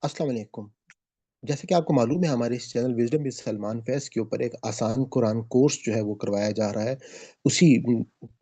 अस्सलाम वालेकुम। जैसे कि आपको मालूम है हमारे इस चैनल विज़डम विद सलमान फैज़ के ऊपर एक आसान कुरान कोर्स जो है वो करवाया जा रहा है। उसी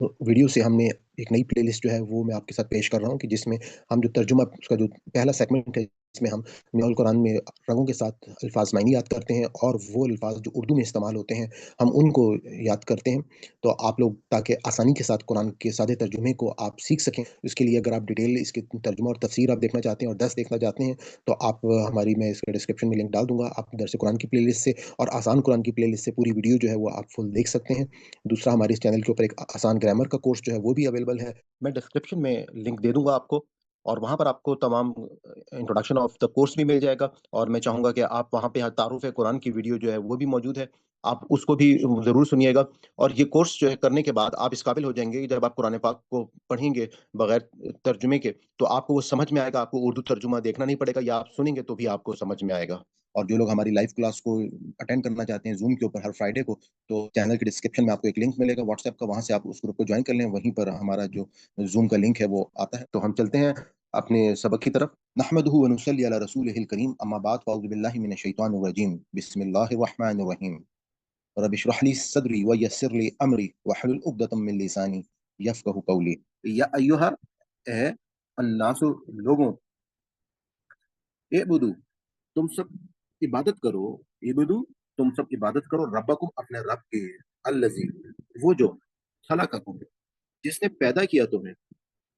वीडियो से हमने एक नई प्लेलिस्ट जो है वो मैं आपके साथ पेश कर रहा हूँ कि जिसमें हम जो तर्जुमा उसका जो पहला सेगमेंट है इसमें हम मिनाल कुरान में रंगों के साथ अल्फ़ाज़ मायने याद करते हैं और वो अल्फ़ाज़ जो उर्दू में इस्तेमाल होते हैं, हम उनको याद करते हैं। तो आप लोग ताकि आसानी के साथ कुरान के सादे तर्जुमे को आप सीख सकें, इसके लिए अगर आप डिटेल इसके तर्जुमा और तफ़सीर आप देखना चाहते हैं और दर्स देखना चाहते हैं तो आप हमारी मैं इसके डिस्क्रिप्शन में लिंक डाल दूँगा। आप दरस कुरान की प्लेलिस्ट से और आसान कुरान की प्लेलिस्ट से पूरी वीडियो जो है वो आप फुल देख सकते हैं। दूसरा हमारे इस चैनल के ऊपर एक आसान ग्रामर का कोर्स जो है वो भी अवेलेबल है। मैं डिस्क्रिप्शन में लिंक दे दूँगा आपको और वहाँ पर आपको तमाम इंट्रोडक्शन ऑफ द कोर्स भी मिल जाएगा और मैं चाहूँगा कि आप वहाँ पे तारुफ़ कुरान की वीडियो जो है वो भी मौजूद है। आप उसको भी ज़रूर सुनिएगा और ये कोर्स जो है करने के बाद आप इस काबिल हो जाएँगे कि जब आप कुरान पाक को पढ़ेंगे बगैर तर्जुमे के तो आपको वो समझ में आएगा, आपको उर्दू तर्जुमा देखना नहीं पड़ेगा या आप सुनेंगे तो भी आपको समझ में आएगा। और जो लोग हमारी लाइव क्लास को अटेंड करना चाहते हैं ज़ूम के ऊपर हर फ्राइडे को, तो चैनल के डिस्क्रिप्शन में आपको एक लिंक मिलेगा व्हाट्सएप का, वहाँ से आप उस ग्रुप को जॉइन कर लें, वहीं पर हमारा जो ज़ूम का लिंक है वो आता है। तो हम चलते हैं अपने सबक की तरफ। नहमदुहु व नुसल्ली अला रसूलिहिल करीम, अम्मा बाद फ़अऊज़ु बिल्लाहि मिनश शैतानिर रजीम। बिस्मिल्लाहिर रहमानिर रहीम। रब इश्रह ली सदरी व यस्सिर ली अमरी वहलुल उक़दतम मिन लिसानी यफ़क़हू क़ौली। या अय्युहा ए अन्नासु लोगों, एबुदू तुम सब इबादत करो, इबुदू तुम सब इबादत करो रब्बकुम अपने रब के, अल्लज़ी वो जो खलक़कुम जिसने पैदा किया तुम्हें,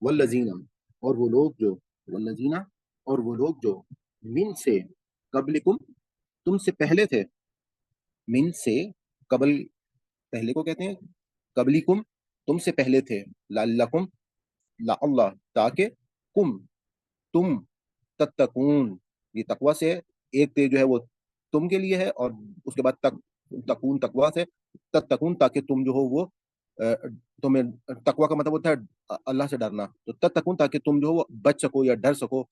वल्लज़ीना और वो लोग जो वल्लज़ीना और वो लोग जो मिन से क़ब्लिकुम तुमसे पहले थे, मिन से क़ब्ल पहले को कहते हैं, क़ब्लिकुम तुमसे पहले थे, लअल्लकुम लअल्लाह ताकि कुम तुम तत्तकून ये तकवा से है, एक ते जो है वो तुम के लिए है और उसके बाद तकून तकवा से तत्तकून ताकि तुम जो हो वो अ, तुम्हें तकवा का मतलब होता है अल्लाह से डरना, तो तत्तकून ताकि तुम जो हो वो बच सको या डर सको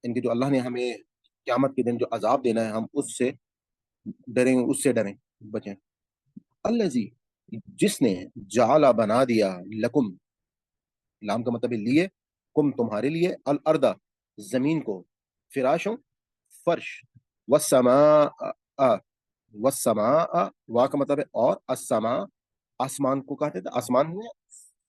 इनके जो अल्लाह ने हमें क़यामत के दिन जो अज़ाब देना है हम उससे डरें, उससे डरें, बचें। अल्लज़ी जिसने जअला बना दिया लकुम लाम का मतलब है लिए, कुम तुम्हारे लिए, अल अर्दा ज़मीन को, फ़िराशुम फर्श, वस्समाअ वस्समाअ वा का मतलब है और अस्समा आसमान को कहते थे, आसमान में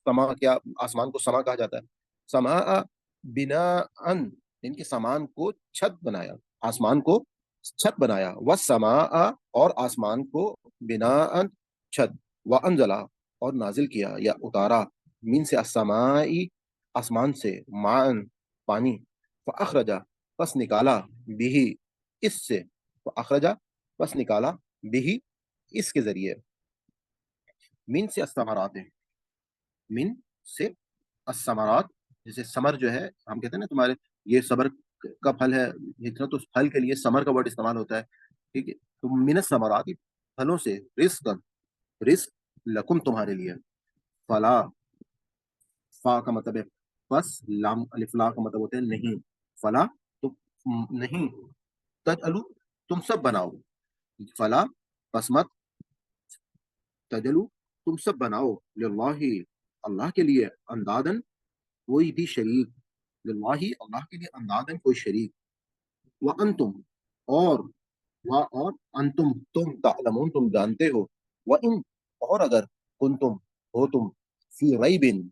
समा क्या आसमान को समा कहा जाता है। समाअ बिनाअन इनके सामान को छत बनाया, आसमान को छत बनाया, वस्समाअ और आसमान को बिनाअन छत, व अंज़ला और नाज़िल किया या उतारा, मीन से अस्समाई आसमान से, माअन पानी, फ़अख़रजा बस निकाला, बिही इससे, फ़अख़रजा बस निकाला, बिही इसके ज़रिए, मिन से अस्समरात है, मिन से अस्समरात जैसे समर जो है हम कहते हैं ना तुम्हारे ये सबर का फल है, इतना तो फल के लिए समर का वर्ड इस्तेमाल होता है, ठीक है? तो मिनस समरात फलों से रिज़्क़न रिज़्क़ लकुम तुम्हारे लिए, फला फा का मतलब है बस, लाम अलिफ ला का मतलब होता है नहीं, फला तो नहीं, तजअलू तुम सब बनाओ, फला बस मत, तजअलू तुम सब बनाओ, लिल्लाहि अल्लाह के लिए, अंदादन कोई भी शरीक, लिल्लाहि अल्लाह के लिए अंदादन कोई शरीक, व अंतुम और और अंतुम तुम तालमून तुम जानते हो, व इन और अगर कुंतुम हो तुम फी रैबिन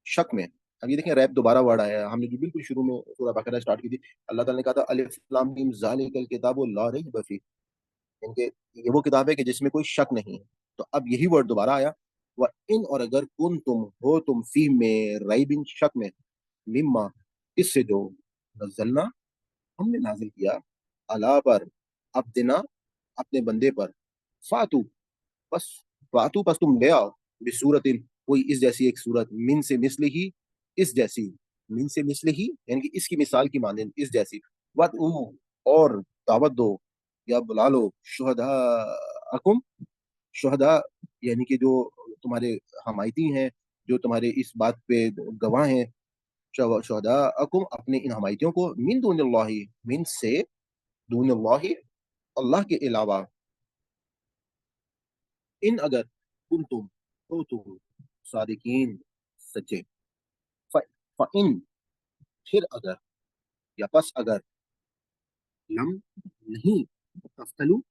शक में। अब ये देखें रैब दोबारा वर्ड आया है, हमने जो बिल्कुल शुरू में सूरह बकरा स्टार्ट की थी, अल्लाह ताला ने कहा था अलिफ लाम मीम ज़ालिकल किताबु ला रैब फीह, इनके ये वो किताब है कि जिसमें कोई शक नहीं है। तो अब यही वर्ड दोबारा आया, व इन और अगर कुन तुम हो तुम फी में रैबिन शक में, मिम्मा इससे जो नज़लना हमने नाज़िल किया, अला पर अब्दिना अपने बंदे पर, फातू बस फातू बस तुम ले आओ, बिसूरतिन कोई इस जैसी एक सूरत, मिन से मिस्ली ही इस जैसी, मिन से मिस्ली ही यानी कि इसकी मिसाल की मानंद इस जैसी, वदऊ और दावत दो या बुला लो, शुहदाअकुम शुहदा यानी कि जो तुम्हारे हमायती हैं, जो तुम्हारे इस बात पे गवाह हैं, शुहदाअकुम अपने इन हमायतियों को, मिन दूनिल्लाहि मिन से दूनिल्लाहि अल्लाह के अलावा, इन अगर कुंतुम हो तुम सादिकीन सच्चे, फ इन फिर अगर या बस अगर लम नहीं, तफतलु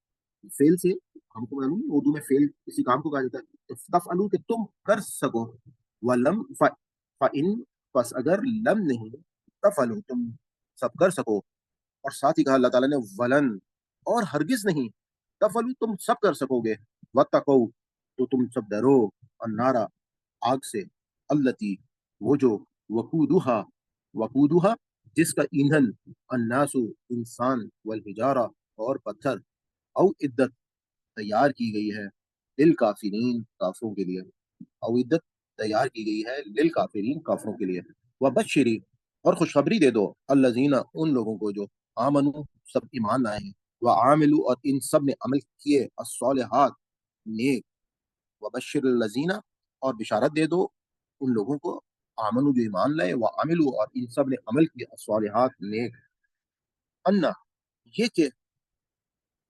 फेल से हमको मालूम है उर्दू में फेल किसी काम को कहा जाता है, तो तफअलु कि तुम कर सको, वलम इन बस अगर लम नहीं तफअलु तुम सब कर सको, और साथ ही कहा अल्लाह ताला ने वलन और हरगिज नहीं, तफअलु तुम सब कर सकोगे, वत्तकौ तो तुम सब डरो, और नारा आग से, अल्लती वो जो, वकूदुहा वकूदुहा जिसका ईंधन, अन्नासु इंसान, वल हिजारा और पत्थर, औ इद्दत तैयार की गई है, लिल काफिरीन काफरों के लिए, औ इद्दत तैयार की गई है लिल काफिरीन काफरों के लिए, व बशरी और खुशखबरी दे दो, अल्लजीना उन लोगों को जो, आमनु सब ईमान लाए हैं, व आमिलु और इन सब ने अमल किए, अस्सलिहात नेक, व बशर लजीना और बिशारत दे दो उन लोगों को, आमनु जो ईमान लाए, व आमिलु और इन सब ने अमल किए, अस्सलिहात नेक, अन्ना ये कि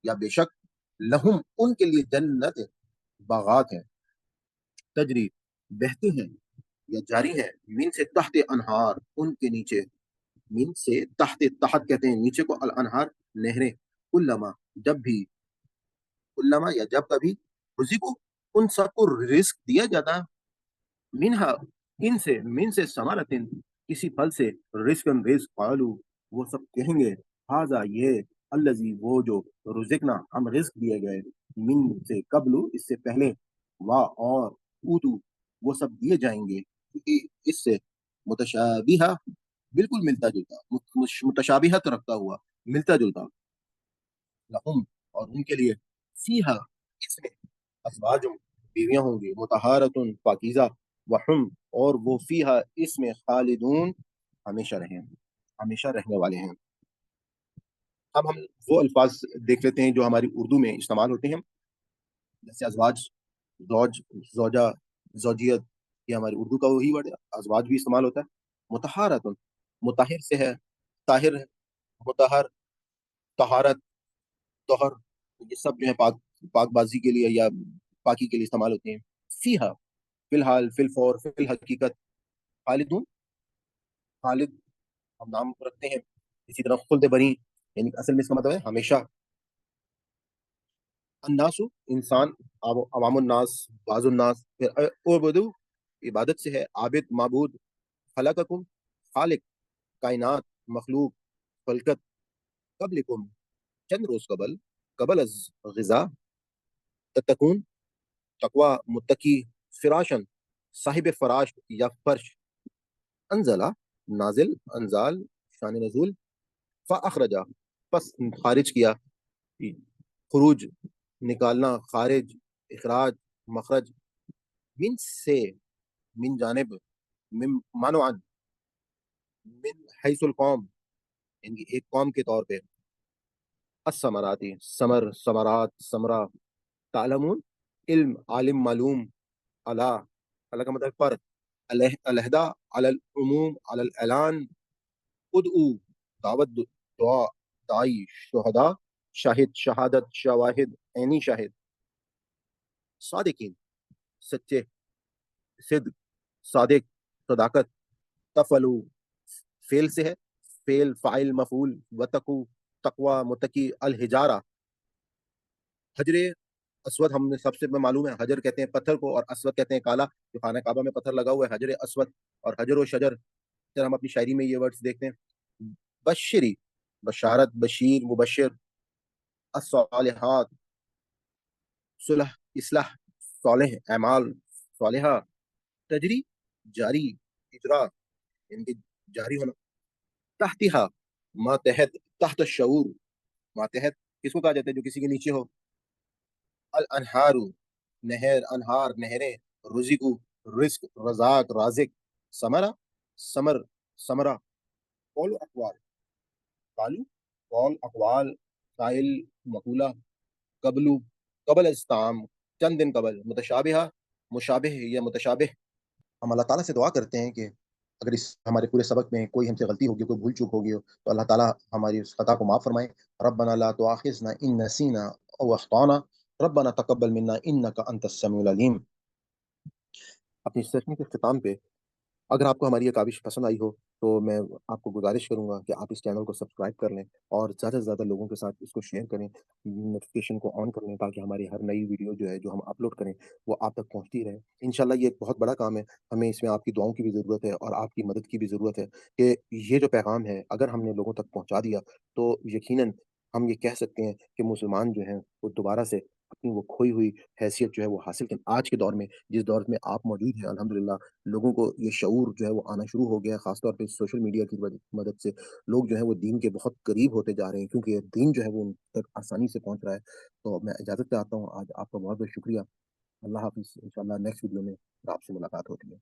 या बेशक, लहुम उनके लिए जन्नत बागात है, तजरी बहते हैं या जारी है, मिन से तहत अनहार उनके नीचे, मिन से तहत, तहत कहते हैं नीचे को, अल अनहार नहरें, कुल्लमा जब भी, कुल्लमा या जब कभी, रुजिको उन सबको रिस्क दिया जाता, मिनहा इनसे, मिन से समारतिन किसी फल से, रिस्कन रिस्क पालू वो सब कहेंगे, हाजा ये, अल्लजी वो जो, रुजिकना हम रिस्क दिए गए, मिन से कबलू इससे पहले, वा और, ऊतू वो सब दिए जाएंगे, क्योंकि इससे, मुतशाबिहा बिल्कुल मिलता जुलता, मुतशाबिहत रखता हुआ, मिलता जुलता, लहुम और उनके लिए, फीहा इसमें, अजवाजुम बीवियां होंगी, मुतहारतुन पाकीज़ा, वहुम और वो फीहा इसमें, खालिदून हमेशा रहें, हमेशा रहने वाले हैं। अब हम वो अल्फाज देख लेते हैं जो हमारी उर्दू में इस्तेमाल होते हैं, जैसे अजवाज, जौज, जौजा, जौजियत, ये हमारी उर्दू का वही वर्ड है, अजवाज भी इस्तेमाल होता है। मुतहारतुन मुताहिर से है, ताहिर है, मुतहर, तहारत, तोहर, ये सब जो है पाकबाजी के लिए या पाकी के लिए इस्तेमाल होते हैं। फीहा फिलहाल, फिलफौर, फिल हकीकत, खालिदून खालिद हम नाम रखते हैं, इसी तरह खुल्द बनी यानी असल में इसका मतलब है हमेशा, अन्नासु इंसान, अवामुन्नास बाजुन्नास, फिर उबुदु इबादत से है, आबिद माबूद, खलककुम खालिक कायनात मखलूक, खलकत कबलिकुम चंद रोज कबल, कबल अज गिजा, तत्तकून तकवा मुत्तकी, फिराशन साहिब फराश या फर्श, अनजला नाजिल, अनजाल शान नजूल, फ़अख़रजा बस खारिज किया, खुरूज निकालना, खारिज इखराज मखरज, मिन से मिन जानिब, मिन मानवान, मिन हैसुल कौम यानी एक कौम के तौर पे, असमराती समर समरात समरा, तालमून इल्म आलिम मालूम, अला अला का मतलब पर, अलहदा अलल उमूम अलल ऐलान, उदऊ दावत दुआ, दाई शुहदा शाहिद शहादत शवाहिद ऐनी शाहिद, सादिकीन सच्चे, सिद्क सादिक सदाकत, तफलू फेल से है, फेल फाइल मफूल, वतकू तकवा मुतकी, अल हिजारा हजरे असवद, हमने सबसे में मालूम है हजर कहते हैं पत्थर को, और असवद कहते हैं काला, जो खाना काबा में पत्थर लगा हुआ है, हजर असवद, और हजर व शजर, फिर हम अपनी शायरी में ये वर्ड्स देखते हैं, बशरी बशारत, बशीर मुबशर, अस्सालिहात सुलह इस्लाह, सालेह अमाल सालेहा, तजरी जारी, इजरा इनके जारी होना, तहतिहा मातहत, तहत शऊर मातहत किसको कहा जाता है जो किसी के नीचे हो, अल अनहारू नहर, अनहार नहरें, रुजिकु रिस्क, रजाक राजिक, समरा समर समरा, कौल अकवाल कालू, कौल अकवाल काइल मकूला, कबलू कबल इस्ताम चंद दिन कबल, मुतशाबिहा मुशाबिह या मुतशाबिह। हम अल्लाह ताला से दुआ करते हैं कि अगर इस हमारे पूरे सबक में कोई हमसे गलती होगी, कोई भूल चूक होगी, तो अल्लाह ताला हमारी उस खता को माफ़ फरमाए। रब्बना ला तुआखिज़ना इन नसीना औ अख़्ताना, रब्बना तक़ब्बल मिन्ना इन्नका अंतस समीउल अलीम। अपनी सेशन के इख्तिताम पे अगर आपको हमारी ये काविश पसंद आई हो, तो मैं आपको गुज़ारिश करूँगा कि आप इस चैनल को सब्सक्राइब कर लें और ज़्यादा से ज़्यादा लोगों के साथ इसको शेयर करें, नोटिफ़िकेशन को ऑन कर लें ताकि हमारी हर नई वीडियो जो है, जो हम अपलोड करें, वो आप तक पहुँचती रहे। इंशाल्लाह ये एक बहुत बड़ा काम है, हमें इसमें आपकी दुआओं की भी ज़रूरत है और आपकी मदद की भी ज़रूरत है कि ये जो पैगाम है, अगर हमने लोगों तक पहुँचा दिया, तो यकीनन हम ये कह सकते हैं कि मुसलमान जो हैं, वो दोबारा से अपनी वो खोई हुई हैसियत जो है, वो हासिल करें। आज के दौर में, जिस दौर में आप मौजूद हैं अल्हम्दुलिल्लाह, लोगों को ये शऊर जो है वो आना शुरू हो गया है, ख़ास तौर पे सोशल मीडिया की मदद से। लोग जो हैं वो दीन के बहुत करीब होते जा रहे हैं क्योंकि ये दीन जो है वो उन तक आसानी से पहुँच रहा है। तो मैं इजाज़त चाहता हूँ, आज आपका बहुत-बहुत शुक्रिया। अल्लाह हाफ़िज़, इंशाअल्लाह नेक्स्ट वीडियो में आपसे मुलाकात होती है।